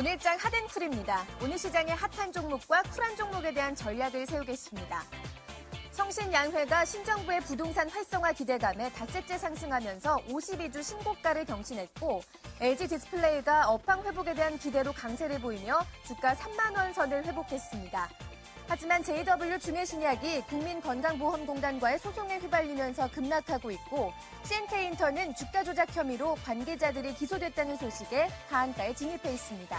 오늘장 핫앤쿨입니다. 오늘 시장의 핫한 종목과 쿨한 종목에 대한 전략을 세우겠습니다. 성신양회가 신정부의 부동산 활성화 기대감에 닷새째 상승하면서 52주 신고가를 경신했고 LG디스플레이가 업황 회복에 대한 기대로 강세를 보이며 주가 3만 원 선을 회복했습니다. 하지만 JW 중해신약이 국민건강보험공단과의 소송에 휘말리면서 급락하고 있고 CNK인턴은 주가 조작 혐의로 관계자들이 기소됐다는 소식에 하한가에 진입해 있습니다.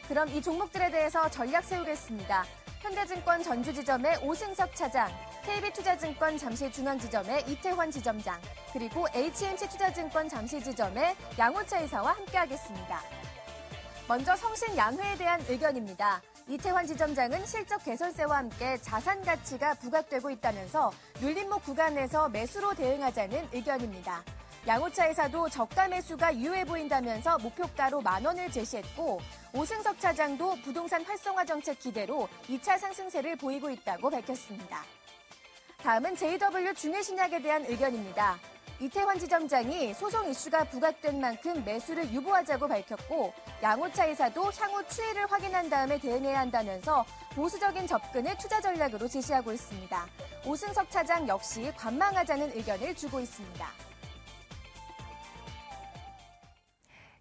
그럼 이 종목들에 대해서 전략 세우겠습니다. 현대증권 전주지점의 오승석 차장, KB투자증권 잠실중앙지점의 이태환 지점장, 그리고 HMC투자증권 잠실지점의 양호차 이사와 함께하겠습니다. 먼저 성신양회에 대한 의견입니다. 이태환 지점장은 실적 개선세와 함께 자산 가치가 부각되고 있다면서 눌림목 구간에서 매수로 대응하자는 의견입니다. 양호차 이사도 저가 매수가 유효해 보인다면서 목표가로 10,000원을 제시했고 오승석 차장도 부동산 활성화 정책 기대로 2차 상승세를 보이고 있다고 밝혔습니다. 다음은 JW 중해신약에 대한 의견입니다. 이태환 지점장이 소송 이슈가 부각된 만큼 매수를 유보하자고 밝혔고 양호차 이사도 향후 추이를 확인한 다음에 대응해야 한다면서 보수적인 접근을 투자 전략으로 제시하고 있습니다. 오승석 차장 역시 관망하자는 의견을 주고 있습니다.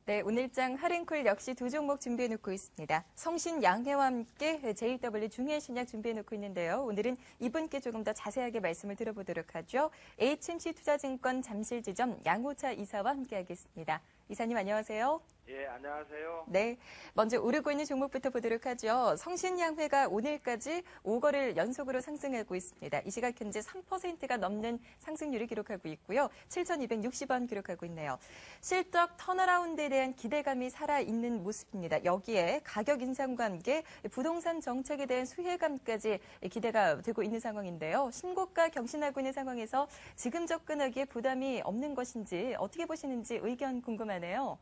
네, 오늘장 핫앤쿨 역시 두 종목 준비해놓고 있습니다. 성신양회와 함께 JW 중해신약 준비해놓고 있는데요. 오늘은 이분께 조금 더 자세하게 말씀을 들어보도록 하죠. HMC투자증권 잠실지점 양호차 이사와 함께하겠습니다. 이사님 안녕하세요. 예, 안녕하세요. 네, 먼저 오르고 있는 종목부터 보도록 하죠. 성신양회가 오늘까지 5거래를 연속으로 상승하고 있습니다. 이 시각 현재 3%가 넘는 상승률을 기록하고 있고요. 7,260원 기록하고 있네요. 실적 턴어라운드에 대한 기대감이 살아있는 모습입니다. 여기에 가격 인상과 함께 부동산 정책에 대한 수혜감까지 기대가 되고 있는 상황인데요. 신고가 경신하고 있는 상황에서 지금 접근하기에 부담이 없는 것인지 어떻게 보시는지 의견 궁금하네요.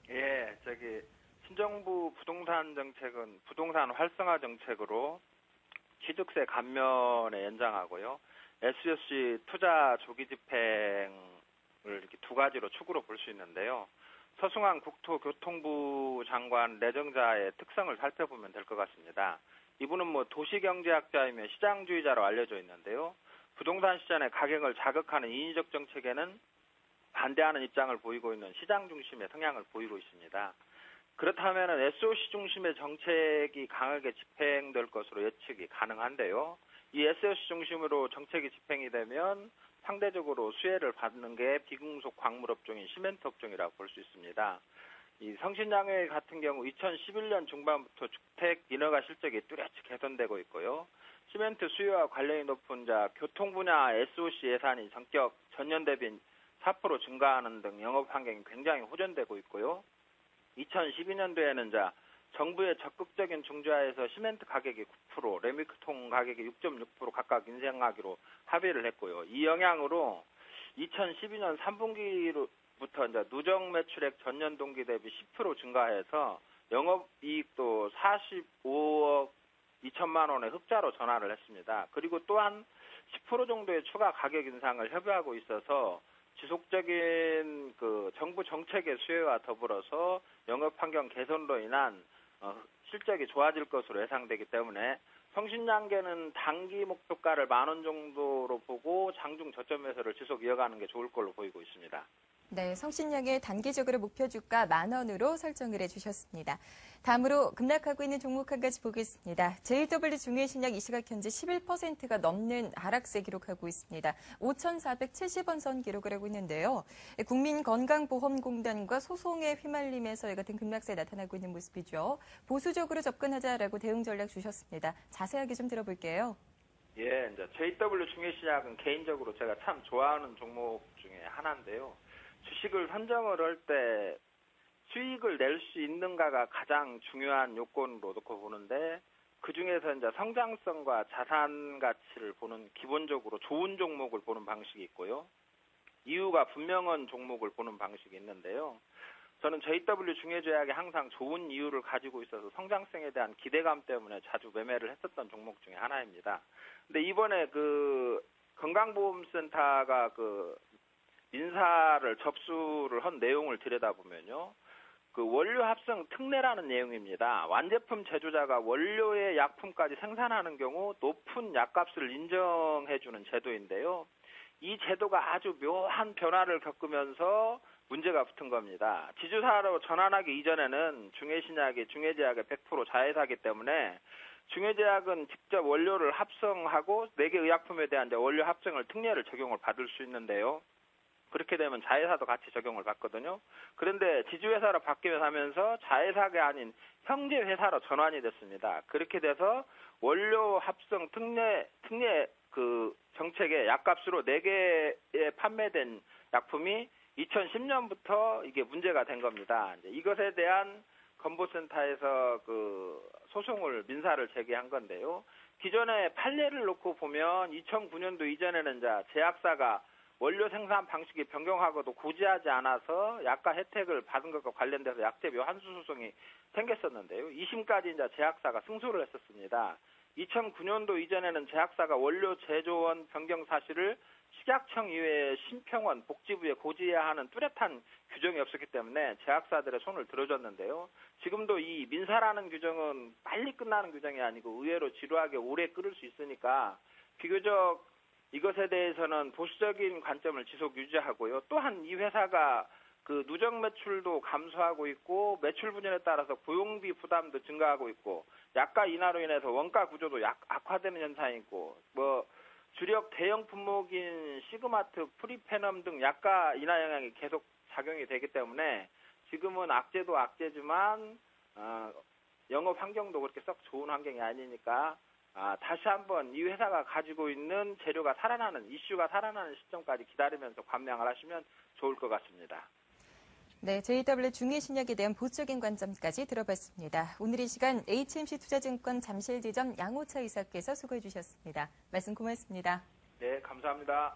예, 신정부 부동산 정책은 부동산 활성화 정책으로 취득세 감면에 연장하고요. SOC 투자 조기 집행을 이렇게 두 가지로 축으로 볼 수 있는데요. 서승환 국토교통부 장관 내정자의 특성을 살펴보면 될 것 같습니다. 이분은 도시경제학자이며 시장주의자로 알려져 있는데요. 부동산 시장의 가격을 자극하는 인위적 정책에는 반대하는 입장을 보이고 있는 시장 중심의 성향을 보이고 있습니다. 그렇다면 SOC 중심의 정책이 강하게 집행될 것으로 예측이 가능한데요. 이 SOC 중심으로 정책이 집행이 되면 상대적으로 수혜를 받는 게 비금속 광물 업종인 시멘트 업종이라고 볼 수 있습니다. 이 성신양회 같은 경우 2011년 중반부터 주택 인허가 실적이 뚜렷이 개선되고 있고요. 시멘트 수요와 관련이 높은 교통 분야 SOC 예산이 전격 전년 대비 4% 증가하는 등 영업 환경이 굉장히 호전되고 있고요. 2012년도에는 정부의 적극적인 중재하에서 시멘트 가격이 9%, 레미크통 가격이 6.6% 각각 인상하기로 합의를 했고요. 이 영향으로 2012년 3분기부터 누적 매출액 전년 동기 대비 10% 증가해서 영업이익도 45억 2천만 원의 흑자로 전환을 했습니다. 그리고 또한 10% 정도의 추가 가격 인상을 협의하고 있어서 지속적인 정부 정책의 수혜와 더불어서 영업 환경 개선으로 인한 실적이 좋아질 것으로 예상되기 때문에 성신양계는 단기 목표가를 10,000원 정도로 보고 장중 저점 매수를 지속 이어가는 게 좋을 걸로 보이고 있습니다. 네, 성신양의 단기적으로 목표 주가 10,000원으로 설정을 해주셨습니다. 다음으로 급락하고 있는 종목 한 가지 보겠습니다. JW 중해신약 이 시각 현재 11%가 넘는 하락세 기록하고 있습니다. 5,470원 선 기록을 하고 있는데요. 국민건강보험공단과 소송에 휘말리면서 이 같은 급락세 나타나고 있는 모습이죠. 보수적으로 접근하자라고 대응 전략 주셨습니다. 자세하게 좀 들어볼게요. 예, JW 중해신약은 개인적으로 제가 참 좋아하는 종목 중에 하나인데요. 주식을 선정을 할 때 수익을 낼 수 있는가가 가장 중요한 요건으로 놓고 보는데 그중에서 성장성과 자산 가치를 보는 기본적으로 좋은 종목을 보는 방식이 있고요. 이유가 분명한 종목을 보는 방식이 있는데요. 저는 JW 중해제약이 항상 좋은 이유를 가지고 있어서 성장성에 대한 기대감 때문에 자주 매매를 했었던 종목 중에 하나입니다. 근데 이번에 건강보험센터가 인사를 접수를 한 내용을 들여다보면요. 그 원료 합성 특례라는 내용입니다. 완제품 제조자가 원료의 약품까지 생산하는 경우 높은 약값을 인정해주는 제도인데요. 이 제도가 아주 묘한 변화를 겪으면서 문제가 붙은 겁니다. 지주사로 전환하기 이전에는 중해신약이 중해제약의 100% 자회사이기 때문에 중해제약은 직접 원료를 합성하고 4개 의약품에 대한 원료 합성을 특례를 적용을 받을 수 있는데요. 그렇게 되면 자회사도 같이 적용을 받거든요. 그런데 지주회사로 바뀌면서 하면서 자회사가 아닌 형제회사로 전환이 됐습니다. 그렇게 돼서 원료 합성 특례 그 정책의 약값으로 4개에 판매된 약품이 2010년부터 이게 문제가 된 겁니다. 이제 이것에 대한 건보센터에서 그 소송을 민사를 제기한 건데요. 기존의 판례를 놓고 보면 2009년도 이전에는 이제 제약사가 원료 생산 방식이 변경하고도 고지하지 않아서 약가 혜택을 받은 것과 관련돼서 약제비 환수 소송이 생겼었는데요. 2심까지 이제 제약사가 승소를 했었습니다. 2009년도 이전에는 제약사가 원료 제조원 변경 사실을 식약청 이외의 심평원, 복지부에 고지해야 하는 뚜렷한 규정이 없었기 때문에 제약사들의 손을 들어줬는데요. 지금도 이 민사라는 규정은 빨리 끝나는 규정이 아니고 의외로 지루하게 오래 끌을 수 있으니까 비교적 이것에 대해서는 보수적인 관점을 지속 유지하고요. 또한 이 회사가 그 누적 매출도 감소하고 있고 매출 분열에 따라서 고용비 부담도 증가하고 있고 약가 인하로 인해서 원가 구조도 악화되는 현상이 있고 뭐 주력 대형 품목인 시그마트, 프리페넘 등 약가 인하 영향이 계속 작용이 되기 때문에 지금은 악재도 악재지만 영업 환경도 그렇게 썩 좋은 환경이 아니니까 다시 한번 이 회사가 가지고 있는 재료가 살아나는 이슈가 살아나는 시점까지 기다리면서 관망을 하시면 좋을 것 같습니다. 네, JW 중해신약에 대한 보수적인 관점까지 들어봤습니다. 오늘 이 시간 HMC 투자증권 잠실지점 양호차 이사께서 수고해 주셨습니다. 말씀 고맙습니다. 네, 감사합니다.